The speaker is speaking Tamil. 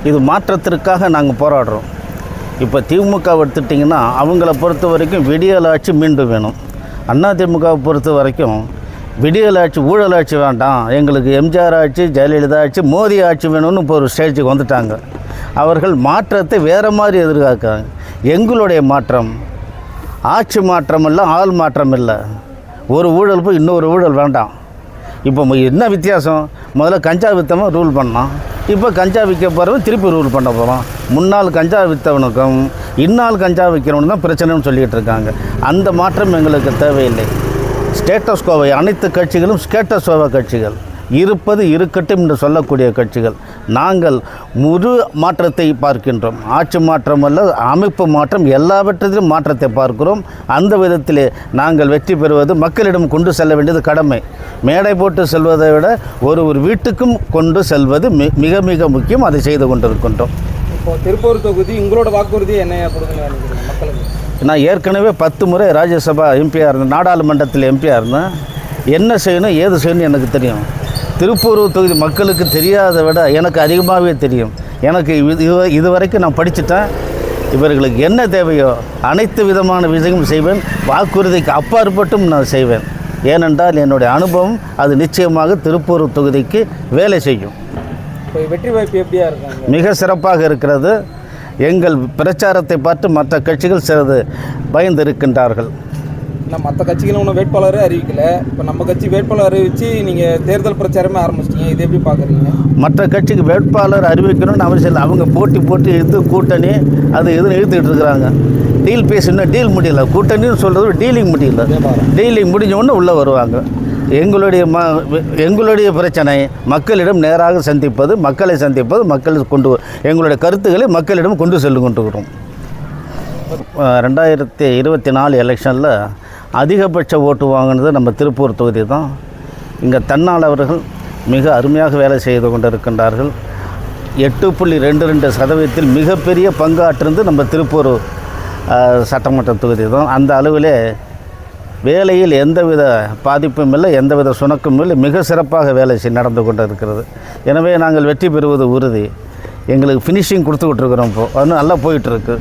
இது மாற்றத்திற்காக நாங்கள் போராடுறோம். இப்போ திமுக எடுத்துட்டிங்கன்னா அவங்கள பொறுத்த வரைக்கும் விடியலாட்சி மீண்டும் வேணும். அதிமுகவை பொறுத்த வரைக்கும் விடியலாட்சி ஊழலாட்சி வேண்டாம், எங்களுக்கு எம்ஜிஆர் ஆட்சி, ஜெயலலிதா ஆட்சி, மோடி ஆட்சி வேணும்னு இப்போ ஒரு ஸ்டேஜுக்கு வந்துட்டாங்க. அவர்கள் மாற்றத்தை வேறு மாதிரி எதிர்பார்க்குறாங்க. எங்களுடைய மாற்றம் ஆட்சி மாற்றம் இல்லை, ஆள் மாற்றம் இல்லை. ஒரு ஊழல் போய் இன்னொரு ஊழல் வேண்டாம். இப்போ என்ன வித்தியாசம்? முதல்ல கஞ்சா விற்றவன் ரூல் பண்ணான், இப்போ கஞ்சா விற்க போகிறவன் திருப்பி ரூல் பண்ண போகிறான். முன்னாள் கஞ்சா விற்றவனுக்கும் இந்நாள் கஞ்சா விற்கிறவனுக்கு தான் பிரச்சனைன்னு சொல்லிகிட்டு இருக்காங்க. அந்த மாற்றம் எங்களுக்கு தேவையில்லை. ஸ்டேட்டஸ்கோவை அனைத்து கட்சிகளும் ஸ்டேட்டஸ்கோவா கட்சிகள், இருப்பது இருக்கட்டும் என்று சொல்லக்கூடிய கட்சிகள். நாங்கள் முழு மாற்றத்தை பார்க்கின்றோம். ஆட்சி மாற்றம் அல்ல, அமைப்பு மாற்றம், எல்லாவற்றிலும் மாற்றத்தை பார்க்கிறோம். அந்த விதத்திலே நாங்கள் வெற்றி பெறுவது மக்களிடம் கொண்டு செல்ல வேண்டியது கடமை. மேடை போட்டு செல்வதை விட ஒரு வீட்டுக்கும் கொண்டு செல்வது மிக மிக முக்கியம். அதை செய்து கொண்டிருக்கின்றோம். இப்போ திருப்பூர் தொகுதி உங்களோட வாக்குறுதி என்ன கொடுங்க மக்களுக்கு? நான் ஏற்கனவே 10 முறை ராஜ்யசபா எம்பியாக இருந்தேன், நாடாளுமன்றத்தில் எம்பியாக இருந்தேன். என்ன செய்யணும் ஏது செய்யணும் எனக்கு தெரியும். திருப்பூர் தொகுதி மக்களுக்கு தெரியாத விட எனக்கு அதிகமாகவே தெரியும். எனக்கு இதுவரைக்கும் நான் படிச்சுட்டேன். இவர்களுக்கு என்ன தேவையோ அனைத்து விதமான விஷயமும் செய்வேன். வாக்குறுதிக்கு அப்பாற்பட்டும் நான் செய்வேன். ஏனென்றால் என்னுடைய அனுபவம் அது நிச்சயமாக திருப்பூர் தொகுதிக்கு வேலை செய்யும். வெற்றி வாய்ப்பு எப்படியா இருக்காங்க? மிக சிறப்பாக இருக்கிறது. எங்கள் பிரச்சாரத்தை பார்த்து மற்ற கட்சிகள் சிறிது பயந்து இருக்கின்றார்கள். மற்ற கட்சிகளும் ஒன்றும் வேட்பாளரே அறிவிக்கலை. இப்போ நம்ம கட்சி வேட்பாளர் அறிவித்து நீங்கள் தேர்தல் பிரச்சாரமே ஆரம்பிச்சிட்டீங்க. இது எப்படி பார்க்குறீங்க? மற்ற கட்சிக்கு வேட்பாளர் அறிவிக்கணும்னு அவசியம் இல்லை. அவங்க போட்டி இழுத்து கூட்டணி அது எதுவும் இழுத்துக்கிட்டு இருக்கிறாங்க. டீல் பேசணும், டீல் முடியல. கூட்டணின்னு சொல்கிறது டீலிங் முடியல. டீலிங் முடிஞ்சவொன்னே உள்ளே வருவாங்க. எங்களுடைய பிரச்சனை மக்களிடம் நேராக சந்திப்பது, மக்களை சந்திப்பது, எங்களுடைய கருத்துக்களை மக்களிடம் கொண்டு செல்லு கொண்டிருக்கிறோம். 2024 எலெக்ஷனில் அதிகபட்ச ஓட்டு வாங்கினது நம்ம திருப்பூர் தொகுதி தான். இங்கே தன்னாளவர்கள் மிக அருமையாக வேலை செய்து கொண்டிருக்கின்றார்கள். 8.22% மிகப்பெரிய பங்காற்றிருந்து நம்ம திருப்பூர் சட்டமன்ற தொகுதி தான். அந்த அளவிலே வேலையில் எந்தவித பாதிப்பும் இல்லை, எந்தவித சுணக்கும் இல்லை. மிக சிறப்பாக வேலை நடந்து கொண்டு இருக்கிறது. எனவே நாங்கள் வெற்றி பெறுவது உறுதி. எங்களுக்கு ஃபினிஷிங் கொடுத்துக்கிட்டு இருக்கிறோம். இப்போது அது நல்லா போயிட்டுருக்கு.